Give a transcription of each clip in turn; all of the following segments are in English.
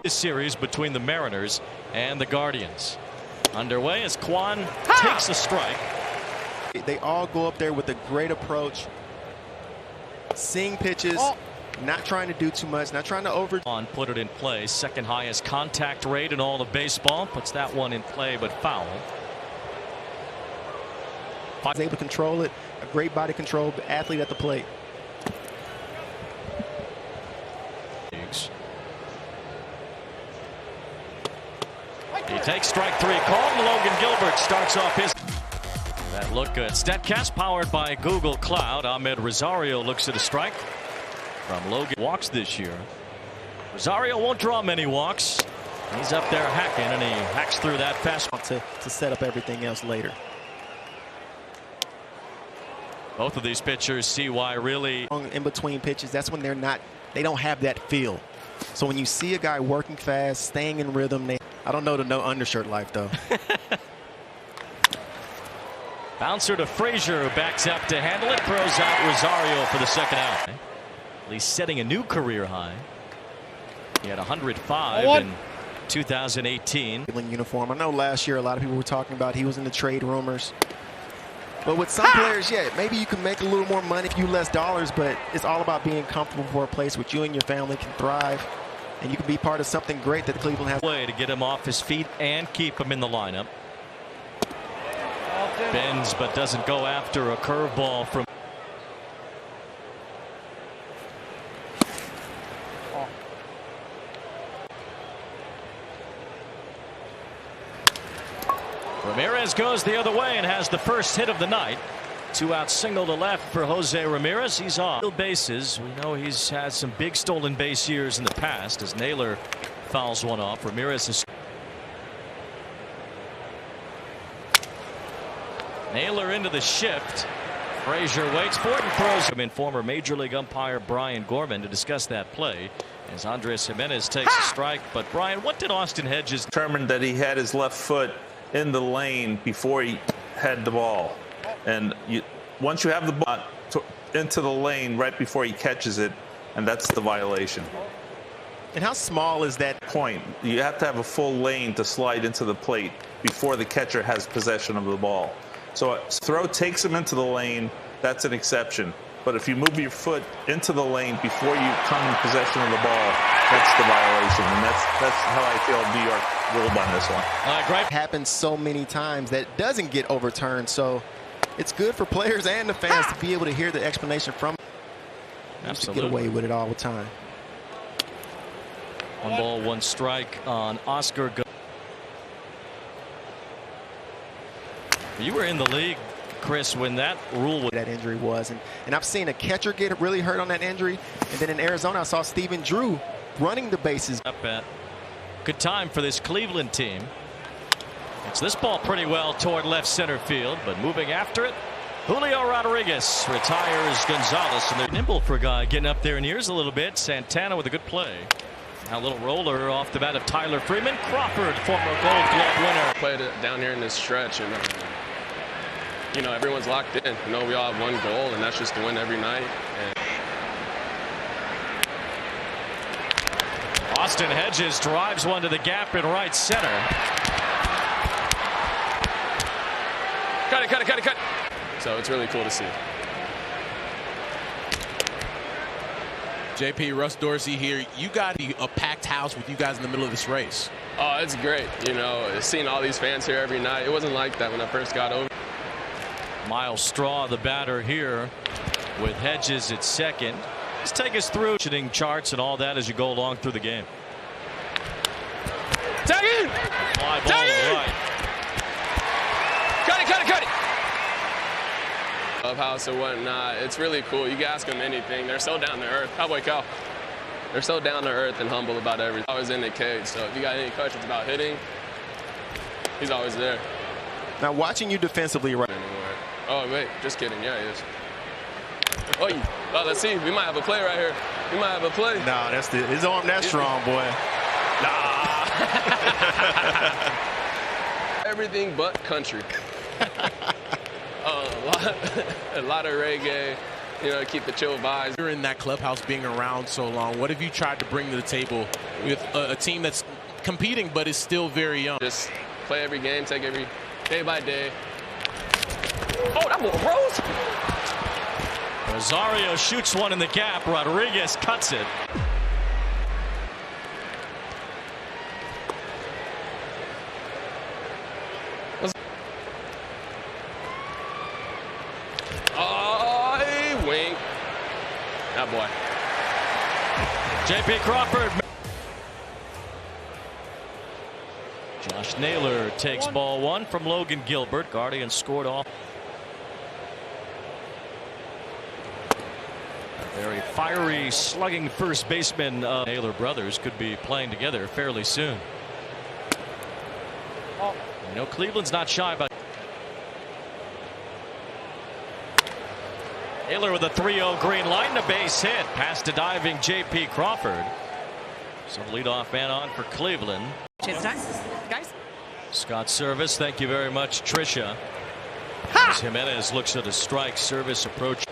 This series between the Mariners and the Guardians. Underway as Kwan takes a strike. They all go up there with a great approach, seeing pitches, not trying to do too much, not trying to over. On put it in play. Second highest contact rate in all of baseball. Puts that one in play, but foul. He's able to control it. A great body control athlete at the plate. He takes strike three. Called. Logan Gilbert starts off his. That look good. Statcast powered by Google Cloud. Ahmed Rosario looks at a strike from Logan. Walks this year. Rosario won't draw many walks. He's up there hacking, and he hacks through that fastball to set up everything else later. Both of these pitchers see why really in between pitches. That's when they don't have that feel. So when you see a guy working fast, staying in rhythm, I don't know the no undershirt life though. Bouncer to Frazier, who backs up to handle it, throws out Rosario for the second out. At least setting a new career high. He had 105 in 2018. Uniform. I know last year a lot of people were talking about he was in the trade rumors. But with some players, yeah, maybe you can make a little more money, a few less dollars, but it's all about being comfortable for a place where you and your family can thrive, and you can be part of something great that Cleveland has. Way to get him off his feet and keep him in the lineup. Bends but doesn't go after a curveball from. Ramirez goes the other way and has the first hit of the night. 2-out single to left for Jose Ramirez. He's off bases. We know he's had some big stolen base years in the past as Naylor fouls one off. Ramirez is. Naylor into the shift. Frazier waits for it and throws him in. Former Major League umpire Brian Gorman to discuss that play as Andres Jimenez takes a strike. But Brian, what did Austin Hedges determine? That he had his left foot in the lane before he had the ball, and once you have the ball into the lane right before he catches it, and that's the violation. And how small is that point? You have to have a full lane to slide into the plate before the catcher has possession of the ball. So a throw takes him into the lane, that's an exception. But if you move your foot into the lane before you come in possession of the ball, that's the violation. And that's how I feel New York ruled on this one. Great. Happens so many times that doesn't get overturned. So it's good for players and the fans to be able to hear the explanation from. Absolutely. To get away with it all the time. 1 ball, 1 strike on Oscar. You were in the league, Chris, when that rule that injury was, and I've seen a catcher get really hurt on that injury, and then in Arizona I saw Stephen Drew running the bases. Up at good time for this Cleveland team. It's this ball pretty well toward left center field, but moving after it, Julio Rodriguez retires Gonzalez, and they're nimble for a guy getting up there in years a little bit. Santana with a good play. Now a little roller off the bat of Tyler Freeman. Crawford, former Gold Glove winner. Played it down here in this stretch, and you know, everyone's locked in. You know, we all have one goal, and that's just to win every night. And Austin Hedges drives one to the gap in right center. Cut it, cut it, cut it, cut it. So it's really cool to see. JP, Russ Dorsey here. You got a packed house with you guys in the middle of this race. Oh, it's great. You know, seeing all these fans here every night. It wasn't like that when I first got over. Miles Straw, the batter here, with Hedges at second. Just take us through shooting charts and all that as you go along through the game. Tag in! Fly ball to the right. Cut it, cut it, cut it! Clubhouse and whatnot. It's really cool. You can ask them anything. They're so down to earth. Cowboy Cow. They're so down to earth and humble about everything. I was in the cage, so if you got any questions about hitting, he's always there. Now watching you defensively right. Oh, wait, just kidding. Yeah, he is. Oh, let's see. We might have a play right here. We might have a play. Nah, that's his arm. That's strong, boy. Nah. Everything but country. A lot of reggae, keep the chill vibes. You're in that clubhouse being around so long. What have you tried to bring to the table with a team that's competing but is still very young? Just play every game, take every day by day. Oh, that ball rose. Rosario shoots one in the gap. Rodriguez cuts it. Wing. That boy. J.P. Crawford. Josh Naylor takes ball one from Logan Gilbert. Guardians scored off. A very fiery, slugging first baseman. Naylor brothers could be playing together fairly soon. Cleveland's not shy about. Naylor with a 3-0 green light and a base hit. Past a diving J.P. Crawford. So leadoff man on for Cleveland. It's nice, guys. Scott Service, thank you very much, Tricia. As Jimenez looks at a strike. Service approach.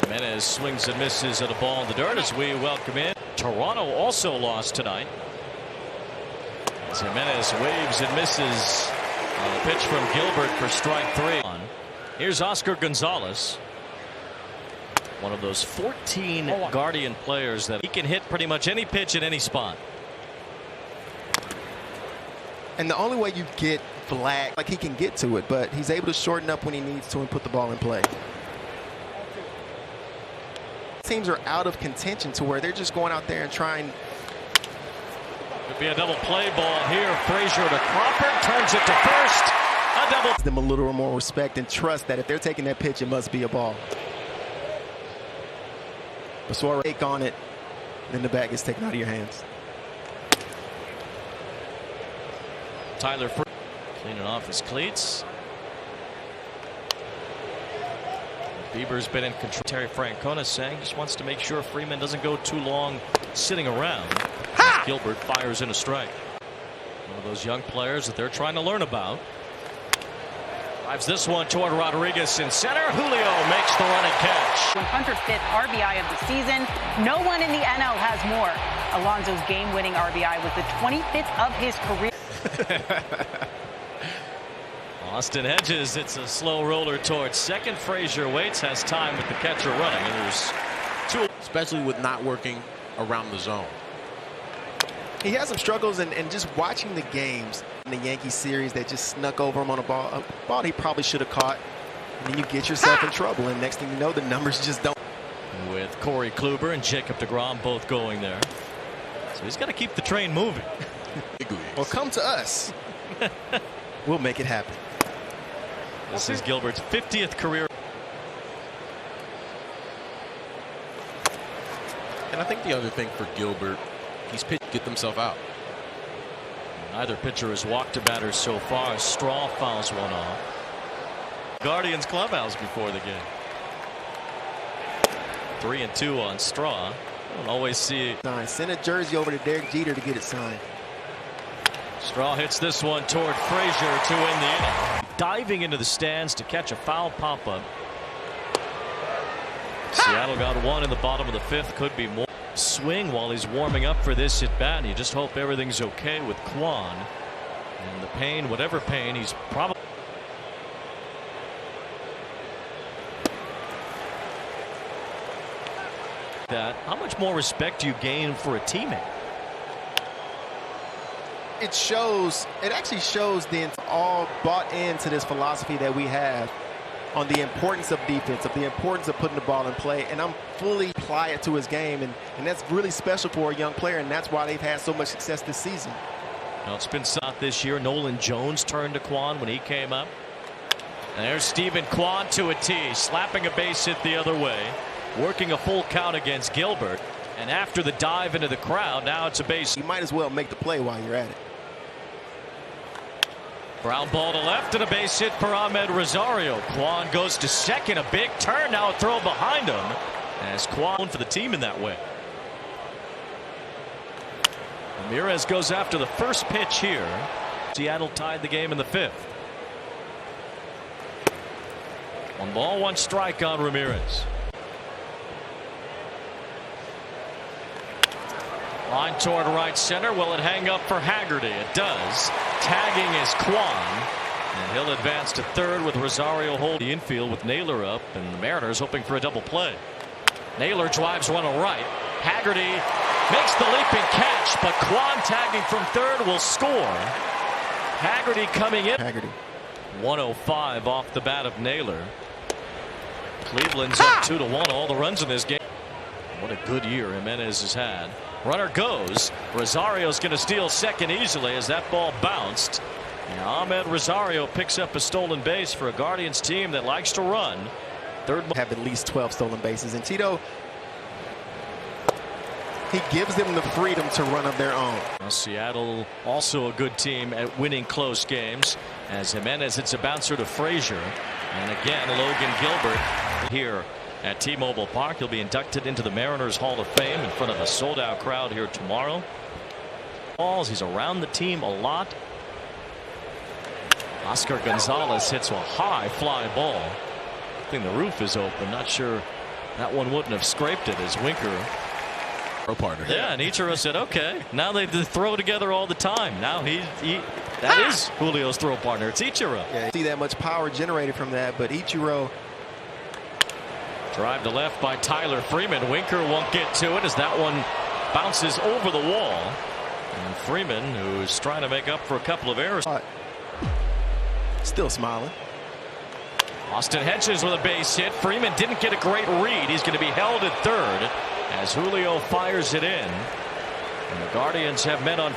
Jimenez swings and misses at a ball in the dirt as we welcome in. Toronto also lost tonight. As Jimenez waves and misses on the pitch from Gilbert for strike 3. Here's Oscar Gonzalez. One of those 14 Guardian players that he can hit pretty much any pitch at any spot. And the only way you get Vlad, like he can get to it, but he's able to shorten up when he needs to and put the ball in play. Teams are out of contention to where they're just going out there and trying. Could be a double play ball here. Frazier to Crawford, turns it to first. A double. Give them a little more respect and trust that if they're taking that pitch, it must be a ball. Basura take on it, then the bat gets taken out of your hands. Tyler cleaning off his cleats. Bieber's been in control. Terry Francona saying just wants to make sure Freeman doesn't go too long sitting around. Gilbert fires in a strike. One of those young players that they're trying to learn about. Drives this one toward Rodriguez in center. Julio makes the running catch. 105th RBI of the season. No one in the NL has more. Alonso's game-winning RBI was the 25th of his career. Austin Hedges, it's a slow roller towards second. Frazier waits, has time with the catcher running, and there's two. Especially with not working around the zone. He has some struggles, and just watching the games in the Yankees series that just snuck over him on a ball he probably should have caught. And then you get yourself in trouble, and next thing you know, the numbers just don't. With Corey Kluber and Jacob deGrom both going there. So he's got to keep the train moving. Well, come to us. We'll make it happen. This is Gilbert's 50th career. And I think the other thing for Gilbert, he's pitched to get themselves out. Neither pitcher has walked a batter so far. Straw fouls one off. Guardians clubhouse before the game. 3-2 on Straw. Don't always see it. Send a jersey over to Derek Jeter to get it signed. Straw hits this one toward Frazier to win the inning. Diving into the stands to catch a foul pop-up. Seattle got one in the bottom of the 5th. Could be more. Swing while he's warming up for this at bat. You just hope everything's okay with Kwan. And the pain, whatever pain, he's probably. That. How much more respect do you gain for a teammate? It shows. It actually shows the all bought into this philosophy that we have on the importance of defense, of the importance of putting the ball in play, and I'm fully apply it to his game, and that's really special for a young player, and that's why they've had so much success this season. Now it's been south this year. Nolan Jones turned to Kwan when he came up. And there's Stephen Kwan to a tee, slapping a base hit the other way, working a full count against Gilbert. And after the dive into the crowd, now it's a base. You might as well make the play while you're at it. Ground ball to left and a base hit for Ahmed Rosario. Kwan goes to second, a big turn, now a throw behind him as Kwan for the team in that way. Ramirez goes after the first pitch here. Seattle tied the game in the 5th. 1 ball, 1 strike on Ramirez. Line toward right center. Will it hang up for Haggerty? It does. Tagging is Kwan. And he'll advance to third with Rosario holding the infield with Naylor up. And the Mariners hoping for a double play. Naylor drives one to right. Haggerty makes the leaping catch, but Kwan tagging from third will score. Haggerty coming in. Haggerty. 105 off the bat of Naylor. Cleveland's up 2-1. All the runs in this game. What a good year Jimenez has had. Runner goes. Rosario's going to steal second easily as that ball bounced. And Ahmed Rosario picks up a stolen base for a Guardians team that likes to run. Third have at least 12 stolen bases, and Tito, he gives them the freedom to run of their own. Seattle also a good team at winning close games as Jimenez hits a bouncer to Frazier. And again Logan Gilbert here at T-Mobile Park. He'll be inducted into the Mariners Hall of Fame in front of a sold-out crowd here tomorrow. He's around the team a lot. Oscar Gonzalez hits a high fly ball. I think the roof is open. Not sure that one wouldn't have scraped it as Winker. Partner. Yeah, and Ichiro said, okay. Now they throw together all the time. Now that is Julio's throw partner. It's Ichiro. Yeah, you see that much power generated from that, but Ichiro. Drive to left by Tyler Freeman. Winker won't get to it as that one bounces over the wall. And Freeman, who's trying to make up for a couple of errors. Still smiling. Austin Hedges with a base hit. Freeman didn't get a great read. He's going to be held at third as Julio fires it in. And the Guardians have men on.